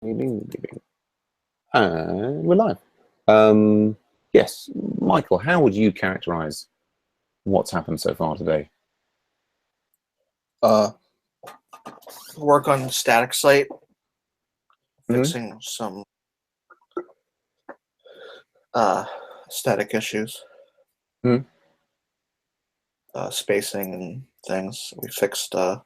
And we're live. Yes, Michael, how would you characterize what's happened so far today? Work on static site, Mhm. fixing some static issues, Mhm. spacing and things. We fixed on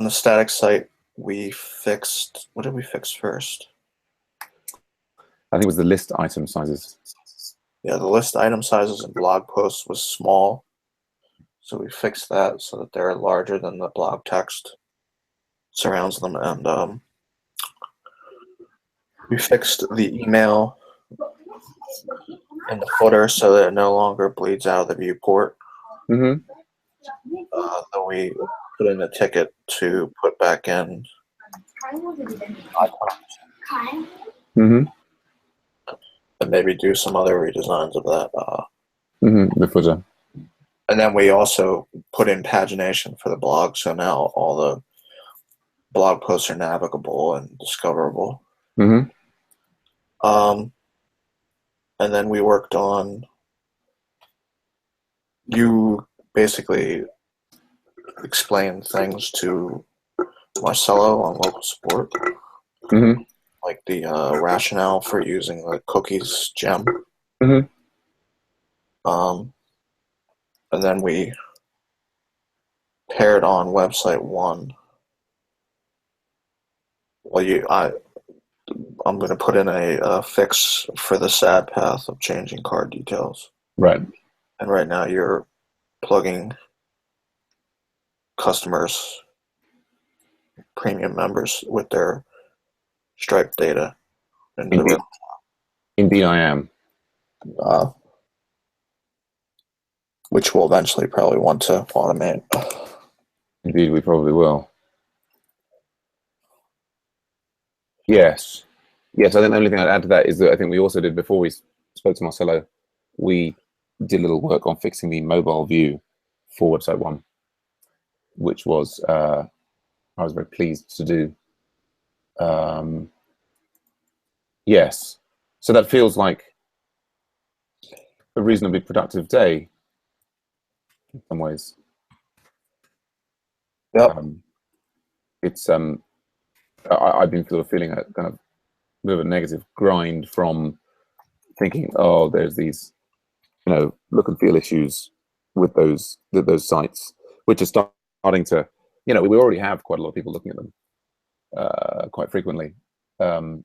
the static site. We fixed, what did we fix first? I think it was the list item sizes. Yeah, the list item sizes in blog posts was small, so we fixed that so that they're larger than the blog text surrounds them, and we fixed the email in the footer so that it no longer bleeds out of the viewport. Mm-hmm. Then we put in a ticket to put back in Mm-hmm. and maybe do some other redesigns of that. The footer. And then we also put in pagination for the blog, so now all the blog posts are navigable and discoverable. Mm-hmm. And then we worked on, you basically explained things to Marcelo on local support, Mm-hmm. like the rationale for using the cookies gem. Mm-hmm. And then we paired on website 1. Well, I'm going to put in a fix for the sad path of changing card details. Right. And right now you're plugging customers, premium members, with their Stripe data into the Indeed. real. Indeed, I am. Which we'll eventually probably want to automate. Indeed, we probably will. Yes. Yes, I think the only thing I'd add to that is that I think we also did, before we spoke to Marcelo, we did a little work on fixing the mobile view for website 1, which was I was very pleased to do. Yes, so that feels like a reasonably productive day in some ways. Yep. It's I've been sort of feeling a kind of bit of a negative grind from thinking, oh, there's these, look and feel issues with those sites, which are starting to, we already have quite a lot of people looking at them quite frequently, and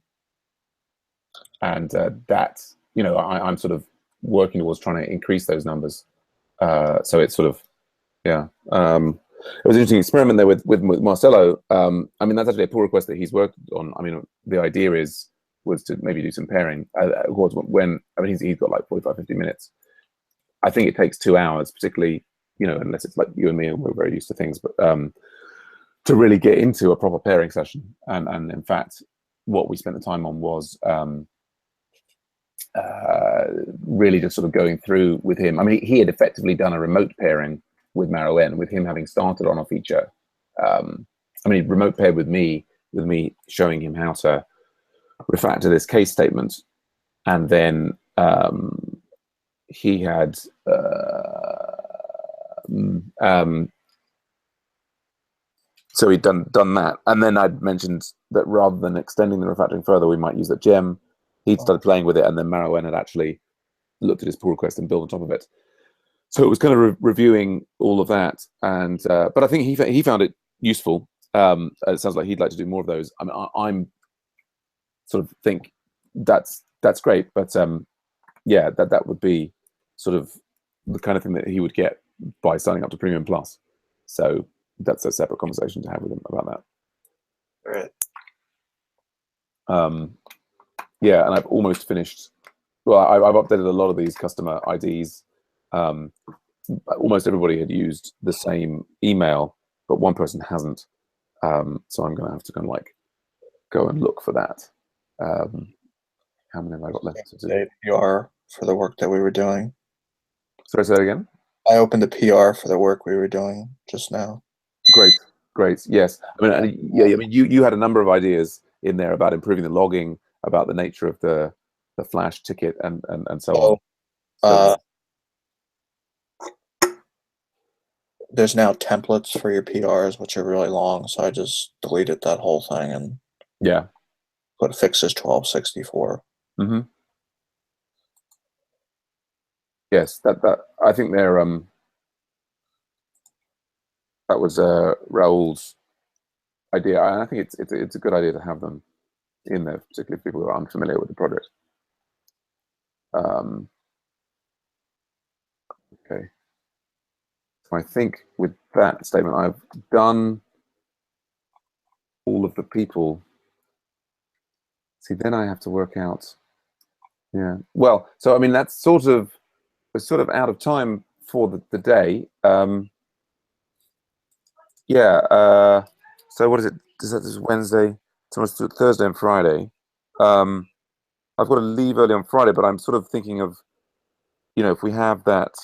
that, I'm sort of working towards trying to increase those numbers. So it's sort of, yeah. It was an interesting experiment there with Marcelo. I mean, that's actually a pull request that he's worked on. I mean, the idea was to maybe do some pairing. Of course, he's got like 45, 50 minutes. I think it takes 2 hours, particularly, unless it's like you and me and we're very used to things, but to really get into a proper pairing session. And in fact, what we spent the time on was really just sort of going through with him. I mean, he had effectively done a remote pairing with MarrowN, with him having started on a feature. Remote paired with me showing him how to refactor this case statement, and then he had so he'd done that, and then I'd mentioned that rather than extending the refactoring further, we might use that gem. He'd started playing with it, and then MarrowN had actually looked at his pull request and built on top of it. So it was kind of reviewing all of that, and but I think he found it useful. It sounds like he'd like to do more of those. I mean, I'm sort of think that's great, but yeah, that would be sort of the kind of thing that he would get by signing up to Premium Plus. So that's a separate conversation to have with him about that. Right. Yeah, and I've almost finished. Well, I've updated a lot of these customer IDs. Almost everybody had used the same email, but one person hasn't. So I'm going to have to kind of like go and look for that. How many have I got left to do? PR for the work that we were doing. Sorry, say that again? I opened a PR for the work we were doing just now. Great. Great. Yes. I mean, yeah. I mean, you had a number of ideas in there about improving the logging, about the nature of the Flash ticket, and so on. So there's now templates for your PRs, which are really long. So I just deleted that whole thing and yeah. put fixes 1264. Mm-hmm. Yes. That I think they're that was Raoul's idea, and I think it's a good idea to have them in there, particularly if people who are unfamiliar with the project. Okay. So I think with that statement, I've done all of the people. See, then I have to work out. Yeah. Well, so I mean, that's we're sort of out of time for the day. Yeah. So what is it? This is Wednesday. Tomorrow's Thursday and Friday. I've got to leave early on Friday, but I'm sort of thinking of, if we have that.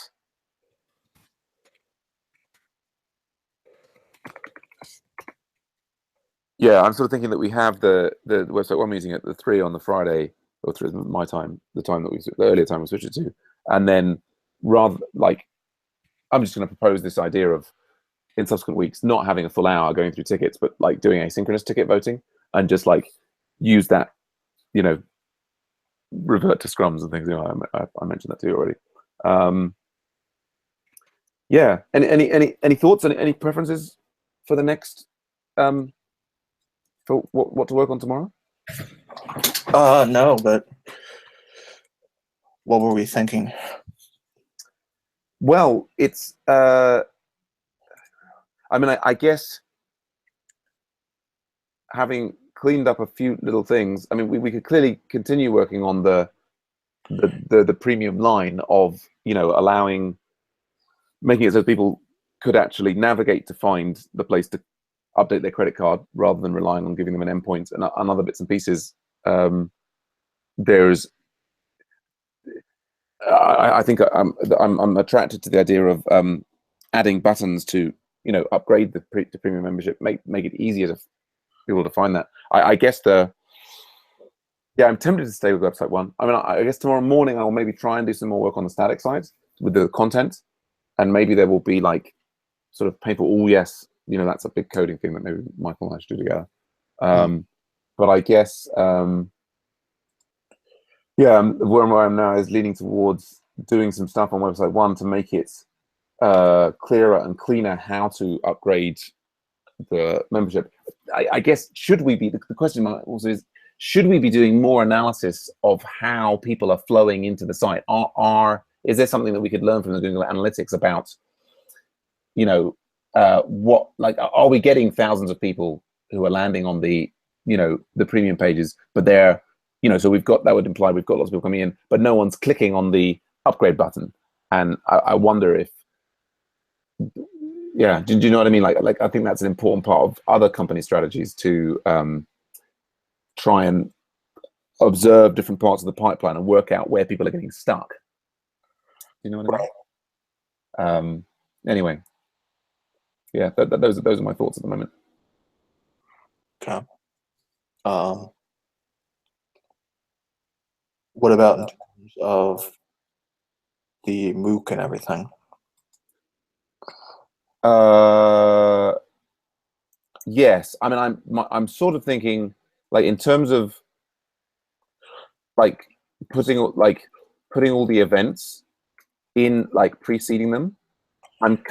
Yeah, I'm sort of thinking that we have the website one meeting at the 3 on the Friday, or 3 my time, the earlier time we switched it to, and then rather like I'm just going to propose this idea of in subsequent weeks not having a full hour going through tickets, but like doing asynchronous ticket voting and just like use that, revert to scrums and things. I mentioned that to you already. Yeah. Any thoughts? Any preferences for the next for what to work on tomorrow? No, but what were we thinking? Well, it's I mean, I guess having cleaned up a few little things, I mean, we could clearly continue working on the premium line of, making it so people could actually navigate to find the place to update their credit card rather than relying on giving them an endpoint and other bits and pieces. There's I think I'm attracted to the idea of adding buttons to upgrade the premium membership, make it easier for people to find that. I guess I'm tempted to stay with website one. I mean, I guess tomorrow morning I'll maybe try and do some more work on the static side with the content, and maybe there will be like sort of painful. Oh yes, that's a big coding thing that maybe Michael and I should do together. But I guess where I am now is leaning towards doing some stuff on website one to make it clearer and cleaner how to upgrade the membership. I guess the question also is, should we be doing more analysis of how people are flowing into the site? Is there something that we could learn from the Google Analytics about, are we getting thousands of people who are landing on the premium pages, but they're, so that would imply we've got lots of people coming in, but no one's clicking on the upgrade button. And I wonder if, do you know what I mean? Like I think that's an important part of other company strategies to try and observe different parts of the pipeline and work out where people are getting stuck. You know what I mean? Anyway, yeah, those are my thoughts at the moment. Okay. What about in terms of the MOOC and everything? Yes. I mean, I'm sort of thinking, like, in terms of like putting all the events in, like preceding them. I'm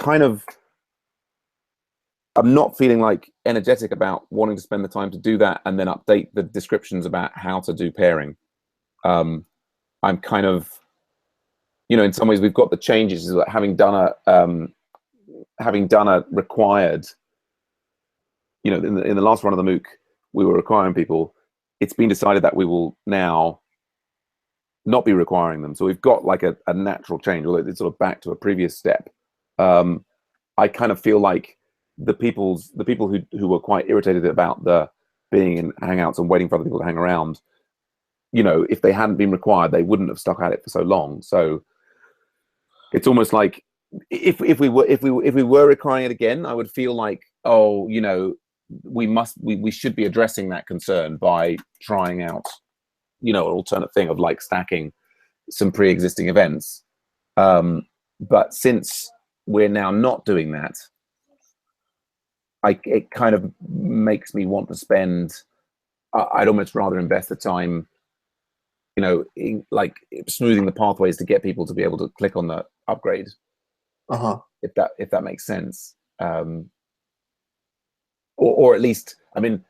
not feeling like energetic about wanting to spend the time to do that and then update the descriptions about how to do pairing. I'm kind of, in some ways we've got the changes, like having done a required, in the last run of the MOOC, we were requiring people. It's been decided that we will now not be requiring them. So we've got like a natural change, although it's sort of back to a previous step. I kind of feel like the people who were quite irritated about the being in Hangouts and waiting for other people to hang around, if they hadn't been required, they wouldn't have stuck at it for so long. So it's almost like if we were requiring it again, I would feel like oh, you know, we should be addressing that concern by trying out, you know, an alternate thing of like stacking some pre-existing events. But since we're now not doing that, it kind of makes me want to spend. I'd almost rather invest the time, you know, in, like smoothing the pathways to get people to be able to click on the upgrade. If that makes sense. Or at least, I mean,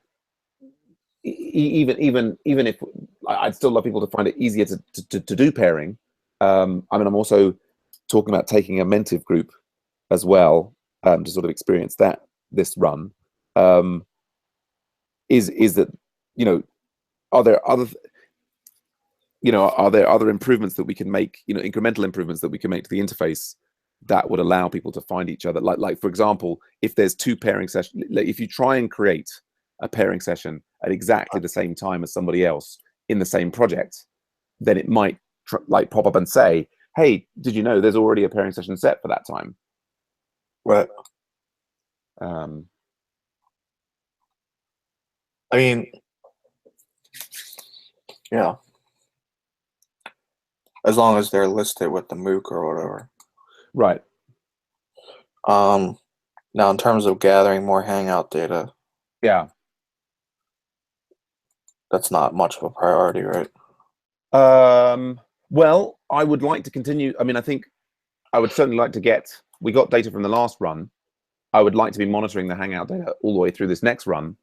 even if I'd still love people to find it easier to do pairing. I mean, I'm also talking about taking a Mentive group as well, to sort of experience that this run. Is that, you know, are there other improvements that we can make, you know, incremental improvements that we can make to the interface that would allow people to find each other? Like for example, if there's two pairing sessions, like if you try and create a pairing session at exactly the same time as somebody else in the same project, then it might like pop up and say, hey, did you know there's already a pairing session set for that time? Right. I mean, yeah. As long as they're listed with the MOOC or whatever. Right. Now in terms of gathering more Hangout data, yeah, that's not much of a priority, right? Well, I would like to continue. I mean, I think I would certainly like to get. We got data from the last run. I would like to be monitoring the Hangout data all the way through this next run,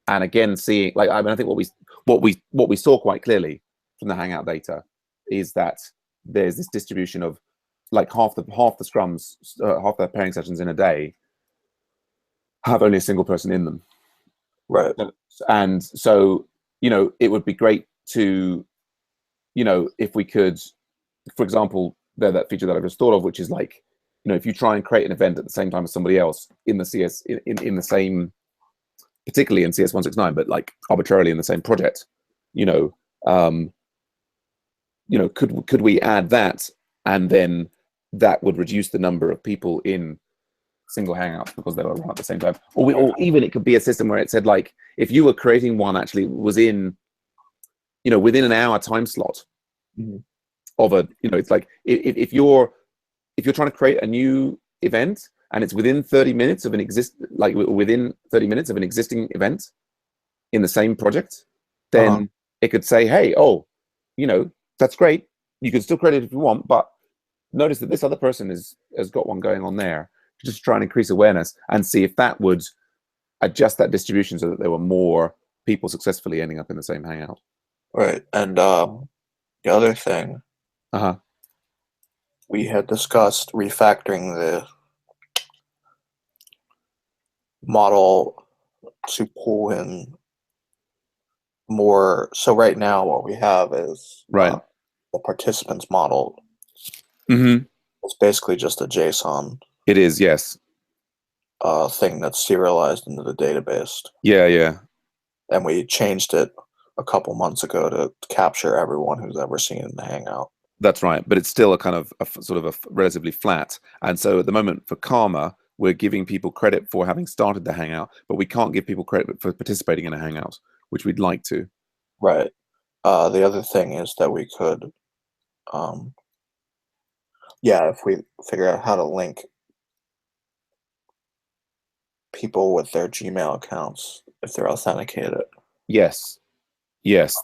and again seeing, like, I mean, I think what we saw quite clearly from the Hangout data is that there's this distribution of like half the scrums, half the pairing sessions in a day have only a single person in them. Right. And so, you know, it would be great to, you know, if we could, for example, that feature that I just thought of, which is like, you know, if you try and create an event at the same time as somebody else in the CS in the same, particularly in CS 169, but like arbitrarily in the same project, you know, could we add that, and then that would reduce the number of people in single Hangouts because they were run at the same time, or even it could be a system where it said like, if you were creating one, actually was in, you know, within an hour time slot of a, you know, it's like if you're trying to create a new event and it's within 30 minutes of an within 30 minutes of an existing event in the same project, then it could say, hey, oh, you know, that's great, you can still create it if you want, but notice that this other person has got one going on there, to just try and increase awareness and see if that would adjust that distribution so that there were more people successfully ending up in the same Hangout. Right. And the other thing, we had discussed refactoring the model to pull in more. So right now what we have is the participants model. It's basically just a JSON. It is, yes. Thing that's serialized into the database. Yeah. And we changed it a couple months ago to capture everyone who's ever seen in the Hangout. That's right, but it's still a kind of sort of a relatively flat. And so at the moment for Karma, we're giving people credit for having started the Hangout, but we can't give people credit for participating in a Hangout, which we'd like to. Right. The other thing is that we could, if we figure out how to link people with their Gmail accounts if they're authenticated. Yes,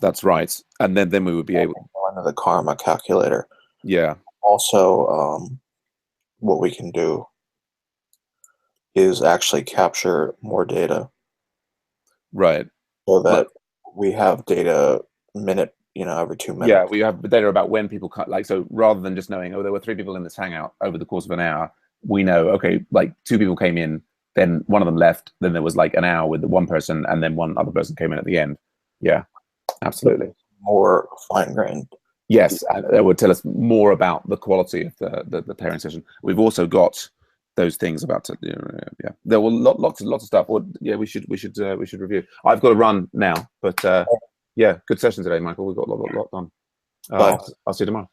that's right. And then we would be able to go into the Karma calculator. Yeah. Also, what we can do is actually capture more data. Right. So that we have data minute, every 2 minutes. Yeah, we have data about when people cut, like, so rather than just knowing, oh, there were 3 people in this Hangout over the course of an hour, we know, okay, like 2 people came in, then one of them left, then there was like an hour with one person, and then one other person came in at the end. Yeah, absolutely. More fine-grained. Yes, that would tell us more about the quality of the pairing session. We've also got those things about there were lots of stuff. Or yeah, we should review. I've got to run now, but yeah, good session today, Michael. We've got a lot done. I'll see you tomorrow.